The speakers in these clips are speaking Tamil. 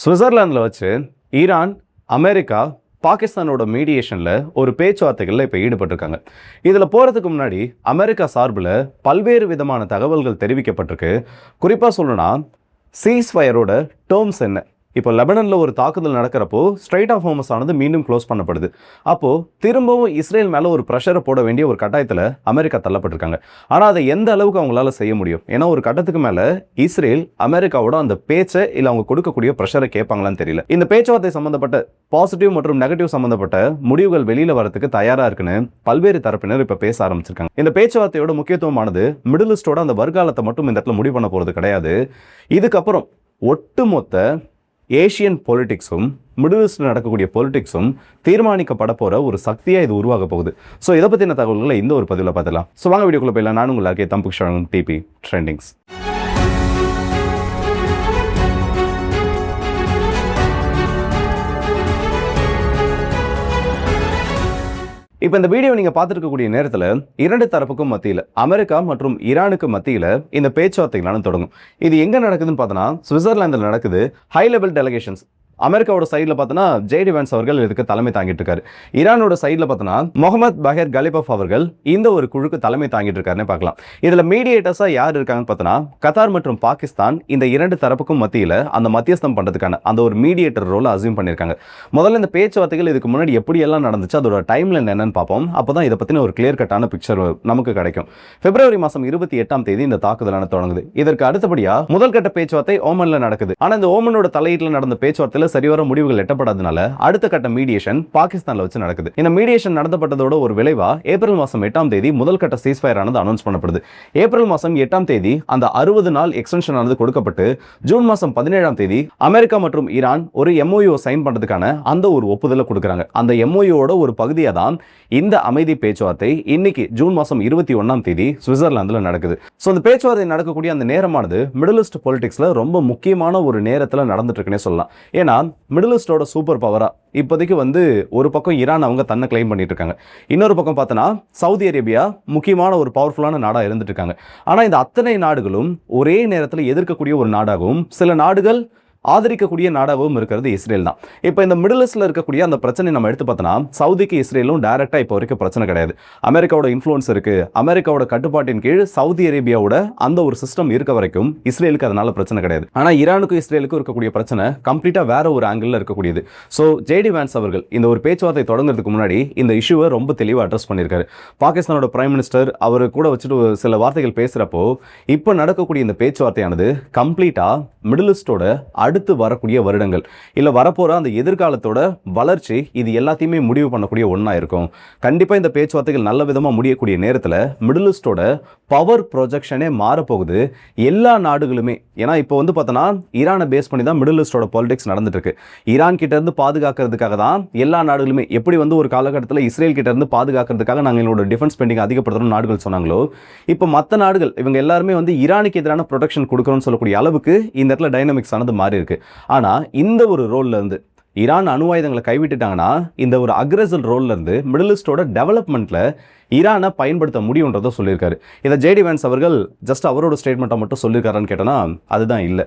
சுவிட்சர்லாந்தில் வச்சு ஈரான், அமெரிக்கா, பாகிஸ்தானோட மீடியேஷனில் ஒரு பேச்சுவார்த்தைகளில் இப்போ ஈடுபட்டிருக்காங்க. இதில் போகிறதுக்கு முன்னாடி அமெரிக்கா சார்பில் பல்வேறு விதமான தகவல்கள் தெரிவிக்கப்பட்டிருக்கு. குறிப்பாக சொல்லணும்னா சீஸ்ஃபயரோட டேர்ம்ஸ் என்ன. இப்போ லெபனனில் ஒரு தாக்குதல் நடக்கிறப்போ ஸ்ட்ரைட் ஆஃப் ஹோர்மஸ் ஆனது மீண்டும் க்ளோஸ் பண்ணப்படுது. அப்போது திரும்பவும் இஸ்ரேல் மேலே ஒரு ப்ரெஷரை போட வேண்டிய ஒரு கட்டாயத்தில் அமெரிக்கா தள்ளப்பட்டிருக்காங்க. ஆனால் அதை எந்த அளவுக்கு அவங்களால செய்ய முடியும்? ஏன்னா ஒரு கட்டத்துக்கு மேலே இஸ்ரேல் அமெரிக்காவோட அந்த பேச்சை இல்லை அவங்க கொடுக்கக்கூடிய ப்ரெஷரை கேட்பாங்களான்னு தெரியல. இந்த பேச்சுவார்த்தை சம்மந்தப்பட்ட பாசிட்டிவ் மற்றும் நெகட்டிவ் சம்மந்தப்பட்ட முடிவுகள் வெளியில் வரதுக்கு தயாராக இருக்குன்னு பல்வேறு தரப்பினர் இப்போ பேச ஆரம்பிச்சிருக்காங்க. இந்த பேச்சுவார்த்தையோட முக்கியத்துவமானது மிடில் ஈஸ்டோட அந்த வருங்காலத்தை மட்டும் இந்த இடத்துல முடிவு பண்ண போகிறது கிடையாது. இதுக்கப்புறம் ஒட்டுமொத்த ஏஷியன் பொலிட்டிக்ஸும் மிடில் ஈஸ்டில் நடக்கக்கூடிய பொலிட்டிக்ஸும் தீர்மானிக்கப்பட போகிற ஒரு சக்தியாக இது உருவாக போகுது. ஸோ இதை பற்றின தகவல்களை இந்த ஒரு பதிவில் பார்த்துலாம். ஸோ வாங்க வீடியோக்குள்ளே போயிடலாம். நான் உங்களுக்கு தம்புக் டிபி ட்ரெண்டிங்ஸ். இப்போ இந்த வீடியோ நீங்கள் பார்த்துருக்கக்கூடிய நேரத்தில் இரண்டு தரப்புக்கும் மத்தியில் அமெரிக்கா மற்றும் ஈரானுக்கு மத்தியில் இந்த பேச்சுவார்த்தைகளான தொடங்கும். இது எங்கே நடக்குதுன்னு பார்த்தோன்னா சுவிட்சர்லாந்தில் நடக்குது. ஹை லெவல் டெலிகேஷன்ஸ் அமெரிக்காவோட சைடில் பார்த்தோன்னா ஜேடி வான்ஸ் அவர்கள் இதுக்கு தலைமை தாங்கிட்டு இருக்காரு. ஈரானோட சைடில் பார்த்தோன்னா முகமது பஹர் கலிபஃப் அவர்கள் இந்த ஒரு குழுக்கு தலைமை தாங்கிட்டு இருக்காருன்னு பார்க்கலாம். இதில் மீடியேட்டர்ஸாக யார் இருக்காங்கன்னு பார்த்தோன்னா கத்தார் மற்றும் பாகிஸ்தான் இந்த இரண்டு தரப்புக்கும் மத்தியில் அந்த மத்தியஸ்தம் பண்ணுறதுக்கான அந்த ஒரு மீடியேட்டர் ரோலை அசியூம் பண்ணியிருக்காங்க. முதல்ல இந்த பேச்சுவார்த்தைகள் இதுக்கு முன்னாடி எப்படியெல்லாம் நடந்துச்சு, அதோட டைம்லைன் என்னன்னு பார்ப்போம். அப்போ தான் இதை பற்றின ஒரு கிளியர் கட்டான பிக்சர் நமக்கு கிடைக்கும். பிப்ரவரி மாதம் 28 இந்த தாக்குதலான தொடங்குது. இதற்கு அடுத்தபடியாக முதல் கட்ட பேச்சுவார்த்தை ஓமனில் நடக்குது. ஆனால் இந்த ஓமனோட தலையீட்டில் நடந்த பேச்சுவார்த்தையில் சரிவர முடிவுகள் எட்டப்படாதனால அடுத்த கட்ட மீடியேஷன் பாகிஸ்தான்ல வச்சு நடக்குது. இந்த மீடியேஷன் நடத்தப்பட்டதோட ஒரு விளைவா ஏப்ரல் மாதம் 8 முதல் கட்ட சீஸ்ஃபயர் ஆனது அனௌன்ஸ் பண்ணப்படுது. ஏப்ரல் மாதம் 8 அந்த 60 நாள் எக்ஸ்டென்ஷன் ஆனது கொடுக்கப்பட்டு ஜூன் மாதம் 17 அமெரிக்கா மற்றும் ஈரான் ஒரு MOU சைன் பண்றதுக்கான அந்த ஒரு ஒப்புதலை கொடுக்குறாங்க. அந்த MOUவோட ஒரு பகுதியாக தான் இந்த அமைதி பேச்சுவார்த்தை இன்னைக்கு ஜூன் மாதம் 21 சுவிட்சர்லாந்தில் நடக்குது. ஸோ இந்த பேச்சுவார்த்தை நடக்கக்கூடிய அந்த நேரமானது மிடில் ஈஸ்ட் பொலிட்டிக்ஸ்ல ரொம்ப முக்கியமான ஒரு நேரத்தில் நடந்துட்டு இருக்குன்னே சொல்லலாம். ஏன்னா மிடில் ஈஸ்டோட சூப்பர் பவரா இப்போதைக்கு ஒரு பக்கம் ஈரான் அவங்க தன்னை கிளைம் பண்ணிட்டு இருக்காங்க. இன்னொரு பக்கம் பார்த்தோன்னா சவுதி அரேபியா முக்கியமான ஒரு பவர்ஃபுல்லான நாடாக இருந்துட்டு இருக்காங்க. ஆனால் இந்த அத்தனை நாடுகளும் ஒரே நேரத்தில் எதிர்க்கக்கூடிய ஒரு நாடாகவும் சில நாடுகள் ஆதரிக்கக்கூடிய நாடாகவும் இருக்கிறது இஸ்ரேல் தான். இப்போ இந்த மிடில் ஈஸ்டில் இருக்கக்கூடிய அந்த பிரச்சனை நம்ம எடுத்து பார்த்தோன்னா சவுதிக்கு இஸ்ரேலும் டைரக்டாக இப்போ வரைக்கும் பிரச்சனை கிடையாது. அமெரிக்காவோட இன்ஃப்ளூயன்ஸ் இருக்குது. அமெரிக்காவோட கட்டுப்பாட்டின் கீழ் சவுதி அரேபியாவோட அந்த ஒரு சிஸ்டம் இருக்க வரைக்கும் இஸ்ரேலுக்கு அதனால பிரச்சனை கிடையாது. ஆனால் ஈரானுக்கும் இஸ்ரேலுக்கும் இருக்கக்கூடிய பிரச்சனை கம்ப்ளீட்டாக வேற ஒரு ஆங்கிளில் இருக்கக்கூடியது. ஸோ ஜேடி வான்ஸ் அவர்கள் இந்த ஒரு பேச்சுவார்த்தை தொடங்குறதுக்கு முன்னாடி இந்த இஷ்யூவை ரொம்ப தெளிவாக அட்ரஸ் பண்ணியிருக்காரு. பாகிஸ்தானோட பிரைம் மினிஸ்டர் அவர் கூட வச்சுட்டு சில வார்த்தைகள் பேசுகிறப்போ இப்போ நடக்கக்கூடிய இந்த பேச்சுவார்த்தையானது கம்ப்ளீட்டாக மிடில் ஈஸ்டோட அடுத்து வரக்கூடிய வருடங்கள் இல்ல வரப்போற அந்த எதிர்காலத்தோட வளர்ச்சி இது எல்லாத்தையுமே முடிவு பண்ணக்கூடிய ஒண்ணா இருக்கும். கண்டிப்பா இந்த பேச்சுவார்த்தைகள் நல்ல விதமா முடியக்கூடிய நேரத்தில் மிடில் ஈஸ்டோட பவர் ப்ரொஜெக்ஷனே மாறப்போகுது. எல்லா நாடுகளுமே ஏன்னா இப்போ பார்த்தோன்னா ஈரானை பேஸ் பண்ணி தான் மிடில் ஈஸ்டோட பாலிடிக்ஸ் நடந்துட்டு இருக்கு. ஈரான் கிட்ட இருந்து பாதுகாக்கிறதுக்காக தான் எல்லா நாடுகளுமே எப்படி ஒரு காலகட்டத்தில் இஸ்ரேல் கிட்ட இருந்து பாதுகாக்கிறதுக்காக நாங்கள் எங்களோட டிஃபென்ஸ் ஸ்பெண்டிங் அதிகப்படுத்தணும் நாடுகள் சொன்னாங்களோ, இப்போ மற்ற நாடுகள் இவங்க எல்லாருமே ஈரானுக்கு எதிரான ப்ரொடெக்ஷன் கொடுக்கணும்னு சொல்லக்கூடிய அளவுக்கு இந்த இடத்துல டைனமிக்ஸ் ஆனது மாறி இருக்கு. ஆனா இந்த ஒரு ரோல்ல இருந்து ஈரான் அணு ஆயுதங்களை கைவிட்டுட்டாங்கன்னா இந்த ஒரு அக்ரெசிவ் ரோல்ல இருந்து மிடில் ஈஸ்டோட டெவலப்மெண்ட்ல ஈரானை பயன்படுத்த முடியும்ன்றதை சொல்லியிருக்காரு. இதை ஜேடி வான்ஸ் அவர்கள் ஜஸ்ட் அவரோட ஸ்டேட்மெண்ட்டை மட்டும் சொல்லியிருக்காரான்னு கேட்டோன்னா அதுதான் இல்லை.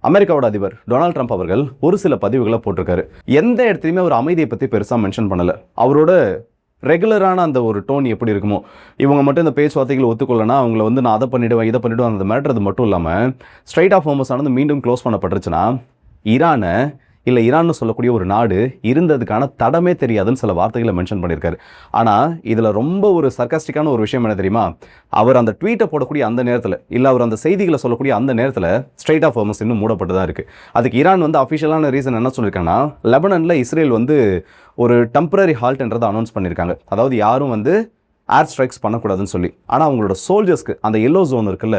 அமெரிக்காவோட அதிபர் டொனால்ட் ட்ரம்ப் அவர்கள் ஒரு சில பதிவுகளை போட்டிருக்காரு. எந்த இடத்துலையுமே ஒரு அமைதியை பற்றி பெருசாக மென்ஷன் பண்ணல. அவரோட ரெகுலரான அந்த ஒரு டோன் எப்படி இருக்குமோ, இவங்க மட்டும் இந்த பேச்சுவார்த்தைகளை ஒத்துக்கொள்ளனா அவங்கள நான் அதை பண்ணிவிடுவேன் இதை பண்ணிவிடுவேன் அந்த மிரட்டுறது மட்டும் இல்லாமல் ஸ்ட்ரைட் ஆஃப் ஹோர்மஸ் ஆனது மீண்டும் க்ளோஸ் பண்ணப்பட்டுருச்சுன்னா ஈரானை இல்லை ஈரான்னு சொல்லக்கூடிய ஒரு நாடு இருந்ததுக்கான தடமே தெரியாதுன்னு சில வார்த்தைகளை மென்ஷன் பண்ணியிருக்காரு. ஆனால் இதில் ரொம்ப ஒரு சர்க்காஸ்டிக்கான ஒரு விஷயம் என்ன தெரியுமா, அவர் அந்த ட்வீட்டை போடக்கூடிய அந்த நேரத்தில் இல்லை அவர் அந்த செய்திகளை சொல்லக்கூடிய அந்த நேரத்தில் ஸ்ட்ரைட் ஆஃப் ஹோர்மஸ் இன்னும் மூடப்பட்டு தான் இருக்குது. அதுக்கு ஈரான் அஃபிஷியலான ரீசன் என்ன சொல்லியிருக்காங்கன்னா லெபனனில் இஸ்ரேல் ஒரு டெம்பரரி ஹால்ட்ன்றதை அனௌன்ஸ் பண்ணியிருக்காங்க. அதாவது யாரும் ஏர் ஸ்ட்ரைக்ஸ் பண்ணக்கூடாதுன்னு சொல்லி. ஆனால் அவங்களோட சோல்ஜர்ஸ்க்கு அந்த எல்லோ ஜோன் இருக்குல்ல,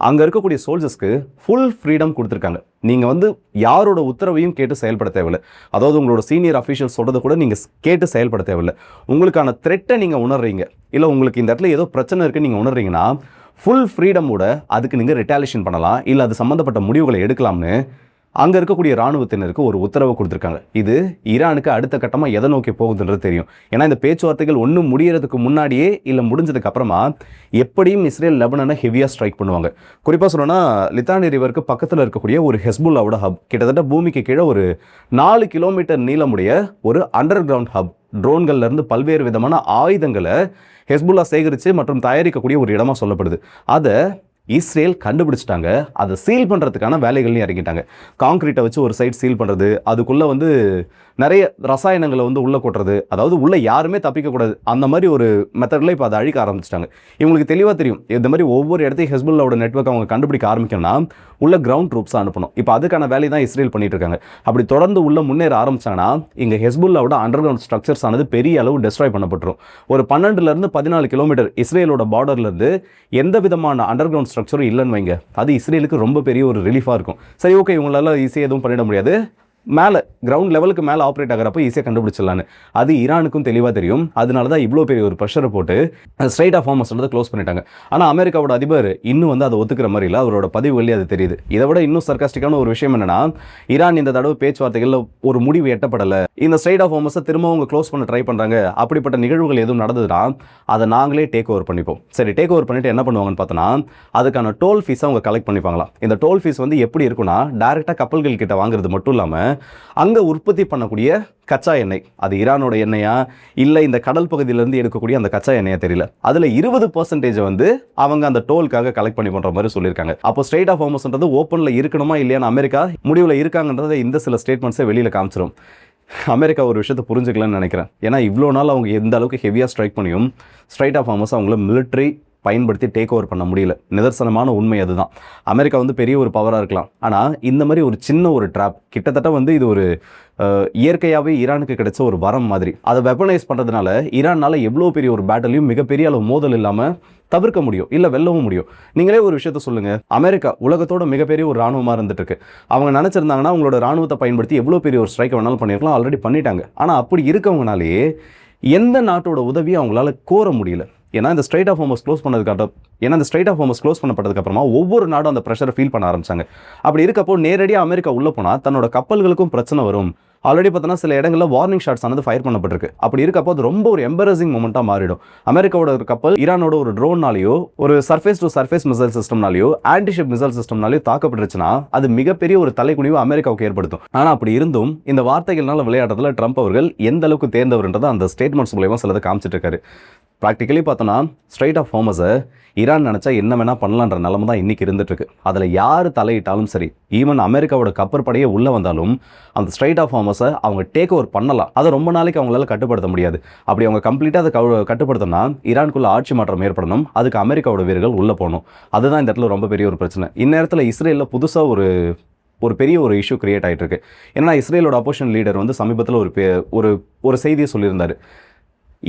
அங்கே இருக்கக்கூடிய சோல்ஜர்ஸ்க்கு ஃபுல் ஃப்ரீடம் கொடுத்துருக்காங்க. நீங்கள் யாரோட உத்தரவையும் கேட்டு செயல்பட தேவையில்லை. அதாவது உங்களோட சீனியர் அஃபீஷியல்ஸ் சொல்கிறத கூட நீங்கள் கேட்டு செயல்பட தேவையில்லை. உங்களுக்கான த்ரெட்டை நீங்கள் உணர்றீங்க, இல்லை உங்களுக்கு இந்த இடத்துல ஏதோ பிரச்சனை இருக்குன்னு நீங்கள் உணர்றீங்கன்னா ஃபுல் ஃப்ரீடமோட அதுக்கு நீங்கள் ரிட்டாலியேஷன் பண்ணலாம், இல்லை அது சம்மந்தப்பட்ட முடிவுகளை எடுக்கலாம்னு அங்கே இருக்கக்கூடிய இராணுவத்தினருக்கு ஒரு உத்தரவு கொடுத்துருக்காங்க. இது ஈரானுக்கு அடுத்த கட்டமாக எதை நோக்கி போகுதுன்றது தெரியும். ஏன்னா இந்த பேச்சுவார்த்தைகள் ஒன்றும் முடியறதுக்கு முன்னாடியே இல்லை முடிஞ்சதுக்கு அப்புறமா எப்படியும் இஸ்ரேல் லெபனனை ஹெவியாக ஸ்ட்ரைக் பண்ணுவாங்க. குறிப்பாக சொல்லணும்னா லித்தானி ரிவருக்கு பக்கத்தில் இருக்கக்கூடிய ஒரு ஹெஸ்புல்லாவோட ஹப், கிட்டத்தட்ட பூமிக்கு கீழே ஒரு 4 கிலோமீட்டர் நீளமுடைய ஒரு அண்டர் கிரவுண்ட் ஹப், ட்ரோன்கள்லேருந்து பல்வேறு விதமான ஆயுதங்களை ஹெஸ்புல்லா சேகரித்து மற்றும் தயாரிக்கக்கூடிய ஒரு இடமா சொல்லப்படுது. அதை இஸ்ரேல் கண்டுபிடிச்சிட்டாங்க. அதை சீல் பண்ணுறதுக்கான வேலைகள்லையும் இறங்கிட்டாங்க. காங்கிரீட்டை வச்சு ஒரு சைட் சீல் பண்ணுறது, அதுக்குள்ளே நிறைய ரசாயனங்களை உள்ளே கொட்டுறது, அதாவது உள்ளே யாருமே தப்பிக்கக்கூடாது, அந்த மாதிரி ஒரு மெத்தடில் இப்போ அதை அழிக்க ஆரம்பிச்சிட்டாங்க. இவங்களுக்கு தெளிவாக தெரியும் இந்த மாதிரி ஒவ்வொரு இடத்தையும் ஹெஸ்புல்லாவோட நெட்வொர்க் அவங்க கண்டுபிடிக்க ஆரம்பிக்கணும்னா உள்ள கிரவுண்ட் ட்ரூப்ஸாக அனுப்பணும். இப்போ அதுக்கான வேலை தான் இஸ்ரேல் பண்ணிட்டு இருக்காங்க. அப்படி தொடர்ந்து உள்ள முன்னேற ஆரம்பிச்சாங்கன்னா இங்கே ஹெஸ்புல்லாவோட அண்டர் கிரவுண்ட் ஸ்ட்ரக்சர்ஸ் ஆனது பெரிய அளவு டெஸ்ட்ராய் பண்ணப்பட்டுரும். ஒரு 12லேருந்து 14 கிலோமீட்டர் இஸ்ரேலோட பார்டர்லேருந்து எந்த விதமான அண்டர் கிரவுண்ட் ஸ்ட்ரக்சரும் இல்லைன்னு வைங்க, அது இஸ்ரேலுக்கு ரொம்ப பெரிய ஒரு ரிலீஃபாக இருக்கும். சரி, ஓகே, இவங்களால ஈஸியாக எதுவும் பண்ணிட முடியாது, மேலே கிரவுண்ட் லெவலுக்கு மேலே ஆப்ரேட் ஆகிறப்போ ஈஸியாக கண்டுபிடிச்சிடலான்னு அது ஈரானுக்கும் தெளிவாக தெரியும். அதனால தான் இவ்வளோ பெரிய ஒரு ப்ரெஷரை போட்டு ஸ்ட்ரைட் ஆஃப் ஹார்மஸ் க்ளோஸ் பண்ணிட்டாங்க. ஆனால் அமெரிக்காவோட அதிபர் இன்னும் அதை ஒத்துக்கிற மாதிரி இல்லை. அவரோட பதிவுகளே அது தெரியுது. இதை விட இன்னும் சர்காஸ்டிக்கான ஒரு விஷயம் என்னன்னா, ஈரான் இந்த தடவை பேச்சுவார்த்தைகளில் ஒரு முடிவு எட்டப்படலை, இந்த ஸ்ட்ரைட் ஆஃப் ஹார்மஸை திரும்ப அவங்க க்ளோஸ் பண்ண ட்ரை பண்ணுறாங்க, அப்படிப்பட்ட நிகழ்வுகள் எதுவும் நடந்ததுன்னா அதை நாங்களே டேக் ஓவர் பண்ணிப்போம். சரி, டேக் ஓவர் பண்ணிட்டு என்ன பண்ணுவாங்கன்னு பார்த்தோன்னா அதுக்கான டோல் ஃபீஸை அவங்க கலெக்ட் பண்ணிப்பாங்களாம். இந்த டோல் ஃபீஸ் எப்படி இருக்குன்னா, டைரெக்டாக கப்பல்கள் கிட்ட வாங்குறது மட்டும் இல்லாமல் அங்கே உற்பத்தி பண்ணக்கூடிய கச்சா எண்ணெய், அது ஈரானோட எண்ணெயா இல்லை இந்த கடல் பகுதியிலேருந்து எடுக்கக்கூடிய அந்த கச்சா எண்ணெயா தெரியல, அதில் 20% அவங்க அந்த டோலுக்காக கலெக்ட் பண்ணி பண்ணுற மாதிரி சொல்லியிருக்காங்க. அப்போ ஸ்ட்ரைட் ஆஃப் ஹார்மஸ்ன்றது ஓப்பனில் இருக்கணுமா இல்லையான்னு அமெரிக்கா முடிவில் இருக்காங்கன்றதை இந்த சில ஸ்டேட்மெண்ட்ஸை வெளியில் காமிச்சிடும். அமெரிக்கா ஒரு விஷயத்தை புரிஞ்சுக்கலன்னு நினைக்கிறேன். ஏன்னா இவ்வளோ நாள் அவங்க எந்த அளவுக்கு ஹெவியாக ஸ்ட்ரைக் பண்ணியும் ஸ்ட்ரைட் ஆஃப் ஹார்மஸ் அவங்கள மிலிட்ரி பயன்படுத்தி டேக் ஓவர் பண்ண முடியல. நிதர்சனமான உண்மை அதுதான். அமெரிக்கா பெரிய ஒரு பவராக இருக்கலாம், ஆனால் இந்த மாதிரி ஒரு சின்ன ஒரு ட்ராப் கிட்டத்தட்ட இது ஒரு இயற்கையாகவே ஈரானுக்கு கிடைச்ச ஒரு வரம் மாதிரி. அதை வெப்பனைஸ் பண்ணுறதுனால ஈரானால் எவ்வளோ பெரிய ஒரு பேட்டலையும் மிகப்பெரிய அளவு மோதல் இல்லாமல் தவிர்க்க முடியும், இல்லை வெல்லவும் முடியும். நீங்களே ஒரு விஷயத்த சொல்லுங்கள், அமெரிக்கா உலகத்தோட மிகப்பெரிய ஒரு ராணுவமாக இருந்துட்டு இருக்கு. அவங்க நினச்சிருந்தாங்கன்னா அவங்களோட ராணுவத்தை பயன்படுத்தி எவ்வளோ பெரிய ஒரு ஸ்ட்ரைக்கை வேணாலும் பண்ணியிருக்கலாம், ஆல்ரெடி பண்ணிட்டாங்க. ஆனால் அப்படி இருக்கவங்கனாலே எந்த நாட்டோட உதவியும் அவங்களால கோர முடியல. ஏன்னா இந்த ஸ்ட்ரைட் ஆஃப் ஹார்மஸ் க்ளோஸ் பண்ணப்பட்டதுக்கு அப்புறமா ஒவ்வொரு நாடும் அந்த ப்ரெஷரை ஃபீல் பண்ண ஆரம்பிச்சாங்க. அப்படி இருக்கப்போ நேரடியாக அமெரிக்கா உள்ளே போனால் தன்னோட கப்பல்களுக்கும் பிரச்சனை வரும். ஆல்ரெடி பார்த்தோன்னா சில இடங்களில் வார்னிங் ஷாட்ஸ் ஆனது ஃபயர் பண்ணப்பட்டிருக்கு. அப்படி இருக்கப்போ அது ரொம்ப ஒரு எம்பரசிங் மூமெண்ட்டாக மாறிடும். அமெரிக்காவோட ஒரு கப்பல் ஈரானோட ஒரு ட்ரோன்னாலேயோ ஒரு சர்ஃபேஸ் டு சர்ஃபேஸ் மிசைல் சிஸ்டம்னாலேயோ ஆன்டிஷிப் மிசைல் சிஸ்டம்னாலேயோ தாக்கப்பட்டுருச்சுன்னா அது மிகப்பெரிய ஒரு தலைக்குனிவு அமெரிக்காவுக்கு ஏற்படுத்தும். ஆனால் அப்படி இருந்தும் இந்த வார்த்தைகள்னால விளையாடுறதுல ட்ரம்ப் அவர்கள் எந்த அளவுக்கு தேர்ந்தவர்ன்றதை அந்த ஸ்டேட்மெண்ட்ஸ் மூலமா சிலதை காமிச்சிட்டு இருக்காரு. ப்ராக்டிக்கலி பார்த்தோன்னா ஸ்ட்ரைட் ஆஃப் ஹார்மஸை ஈரான் நினச்சா என்ன வேணால் பண்ணலான்ற நிலைமை தான் இன்றைக்கி இருந்துகிட்ருக்கு. அதில் யார் தலையிட்டாலும் சரி, ஈவன் அமெரிக்காவோட கப்பற்படையே உள்ளே வந்தாலும் அந்த ஸ்ட்ரைட் ஆஃப் ஹார்மஸை அவங்க டேக் ஓவர் பண்ணலாம். அதை ரொம்ப நாளைக்கு அவங்களால கட்டுப்படுத்த முடியாது. அப்படி அவங்க கம்ப்ளீட்டாக அதை கட்டுப்படுத்தணும்னா ஈரானுக்குள்ள ஆட்சி மாற்றம் ஏற்படணும். அதுக்கு அமெரிக்காவோட வீரர்கள் உள்ளே போகணும். அதுதான் இந்த இடத்துல ரொம்ப பெரிய ஒரு பிரச்சனை. இந்நேரத்தில் இஸ்ரேலில் புதுசாக ஒரு பெரிய ஒரு இஷ்யூ கிரியேட் ஆகிட்டு இருக்கு. ஏன்னா இஸ்ரேலோட அப்போசிஷன் லீடர் சமீபத்தில் ஒரு செய்தியை சொல்லியிருந்தார்.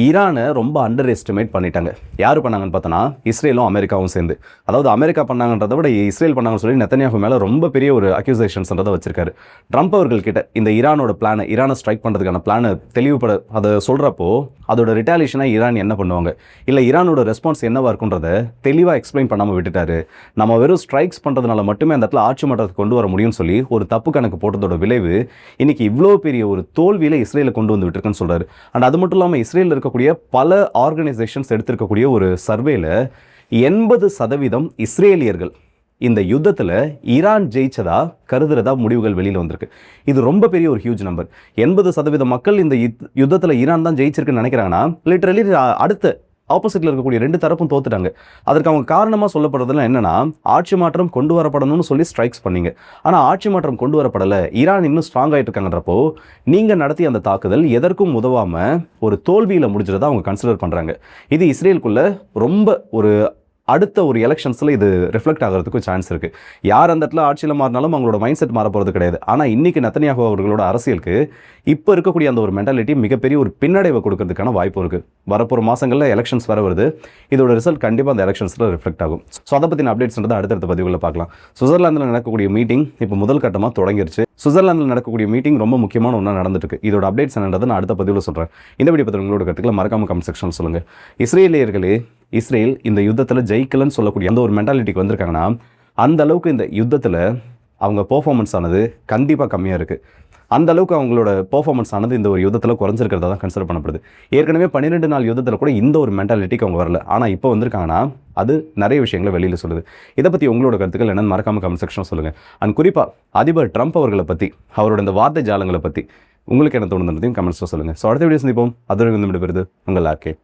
ஈரானை ரொம்ப அண்டர் எஸ்டிமேட் பண்ணிட்டாங்க. யார் பண்ணாங்கன்னு பார்த்தோன்னா இஸ்ரேலும் அமெரிக்காவும் சேர்ந்து. அதாவது அமெரிக்கா பண்ணாங்கன்றதை விட இஸ்ரேல் பண்ணாங்கன்னு சொல்லி நெத்தன்யாஹு மேலே ரொம்ப பெரிய ஒரு அக்யூசேஷன்ஸ்ன்றதை வச்சிருக்காரு. ட்ரம்ப் அவர்கள் கிட்ட இந்த ஈரானோட பிளானை, ஈரானை ஸ்ட்ரைக் பண்ணுறதுக்கான பிளானை அதை சொல்கிறப்போ அதோட ரிட்டாலியேஷனாக ஈரான் என்ன பண்ணுவாங்க, இல்லை ஈரானோட ரெஸ்பான்ஸ் என்னவாக இருக்குன்றத தெளிவாக எக்ஸ்பிளைன் பண்ணாமல் விட்டுட்டாரு. நம்ம வெறும் ஸ்ட்ரைக்ஸ் பண்ணுறதுனால மட்டுமே அந்த இடத்துல ஆட்சி மாற்றத்துக்கு கொண்டு வர முடியும்னு சொல்லி ஒரு தப்பு கணக்கு போட்டதோட விளைவு இன்னைக்கு இவ்வளோ பெரிய ஒரு தோல்வியில் இஸ்ரேலை கொண்டு வந்து விட்டுருக்குன்னு சொல்கிறாரு. அண்ட் அது மட்டும் இல்லாமல் இஸ்ரேலில் இருக்கக்கூடிய பல ஆர்கனைசேஷன்ஸ் எடுத்திருக்கக்கூடிய ஒரு சர்வேல 80% இஸ்ரேலியர்கள் இந்த யுத்தத்தில் ஈரான் ஜெயிச்சதா கருதுறதா முடிவுகள் வெளியில் வந்திருக்கு. இது ரொம்ப பெரிய ஒரு ஹியூஜ் நம்பர். 80% மக்கள் இந்த யுத்தத்தில் ஈரான் தான் ஜெயிச்சிருக்குன்னு நினைக்கிறாங்கன்னா லிட்டரலி அடுத்த ஆப்போசிட்டில் இருக்கக்கூடிய 2 தரப்பும் தோத்துட்டாங்க. அதற்கு அவங்க காரணமாக சொல்லப்படுறதுல என்னன்னா, ஆட்சி மாற்றம் கொண்டு வரப்படணும்னு சொல்லி ஸ்ட்ரைக்ஸ் பண்ணீங்க, ஆனால் ஆட்சி மாற்றம் கொண்டு வரப்படலை, ஈரான் இன்னும் ஸ்ட்ராங் ஆகிட்டு இருக்காங்கன்றப்போ நீங்கள் நடத்திய அந்த தாக்குதல் எதற்கும் உதவாமல் ஒரு தோல்வியில் முடிஞ்சதை அவங்க கன்சிடர் பண்ணுறாங்க. இது இஸ்ரேலுக்குள்ள ரொம்ப அடுத்த ஒரு எலெக்ஷன்ஸில் இது ரிஃப்ளெக்ட் ஆகிறதுக்கு சான்ஸ் இருக்குது. யார் அந்த இடத்துல ஆட்சியில் மாறினாலும் அவங்களோட மைண்ட் செட் மாற போகிறது கிடையாது. ஆனால் இன்றைக்கி நெத்தன்யாஹு அவர்களோட அரசியலுக்கு இப்போ இருக்கக்கூடிய அந்த ஒரு மென்டாலிட்டி மிகப்பெரிய ஒரு பின்னடைவை கொடுக்கறதுக்கான வாய்ப்பு இருக்குது. வரப்போகிற மாதங்களில் எலெக்ஷன்ஸ் வர வருது. இதோட ரிசல்ட் கண்டிப்பாக அந்த எலெக்ஷன்ஸில் ரிஃப்ளெக்ட் ஆகும். ஸோ அதை பற்றின அப்டேட்ஸ்ன்றதை அடுத்தடுத்த பதிவுகளில் பார்க்கலாம். சுவிட்சர்லாந்தில் நடக்கக்கூடிய மீட்டிங் இப்போ முதல் கட்டமாக தொடங்கிருச்சு. சுவிட்சர்லாந்தில் நடக்கக்கூடிய மீட்டிங் ரொம்ப முக்கியமான ஒன்றா நடந்துட்டு இருக்கு. இதோட அப்டேட்ஸ் என்னன்றதை நான் அடுத்த பதிவில் சொல்கிறேன். இந்த வீடியோ பற்றி உங்களோட கருத்துக்களை மறக்காம கமெண்ட் செக்ஷன் சொல்லுங்கள். இஸ்ரேல் இந்த யுத்தத்தில் ஜெயிக்கலன்னு சொல்லக்கூடிய அந்த ஒரு மென்டாலிட்டிக்கு வந்திருக்காங்கன்னா, அந்த அளவுக்கு இந்த யுத்தத்தில் அவங்க பெர்ஃபார்மன்ஸ் ஆனது கண்டிப்பாக கம்மியாக இருக்குது. அந்த அளவுக்கு அவங்களோட பெர்ஃபார்மன்ஸ் ஆனது இந்த ஒரு யுத்தத்தில் குறைஞ்சிருக்கிறதா தான் கன்சிடர் பண்ணப்படுது. ஏற்கனவே 12 நாள் யுத்தத்தில் கூட இந்த ஒரு மென்டாலிட்டிக்கு அவங்க வரல. ஆனால் இப்போ வந்திருக்காங்கன்னா அது நிறைய விஷயங்களை வெளியில் சொல்லுது. இதை பற்றி உங்களோட கருத்துக்கள் என்னன்னு மறக்காம கமெண்ட் செக்ஷன் சொல்லுங்கள். அண்ட் குறிப்பாக அதிபர் ட்ரம்ப் அவர்களை பற்றி, அவரோட இந்த வார்த்தை ஜாலங்களை பற்றி உங்களுக்கு என்ன தோணுன்றதையும் கமெண்ட்ஸில் சொல்லுங்கள். ஸோ அடுத்த வீடியோ சந்திப்போம். அது விடைபெறுது உங்கள் ஆர்கே.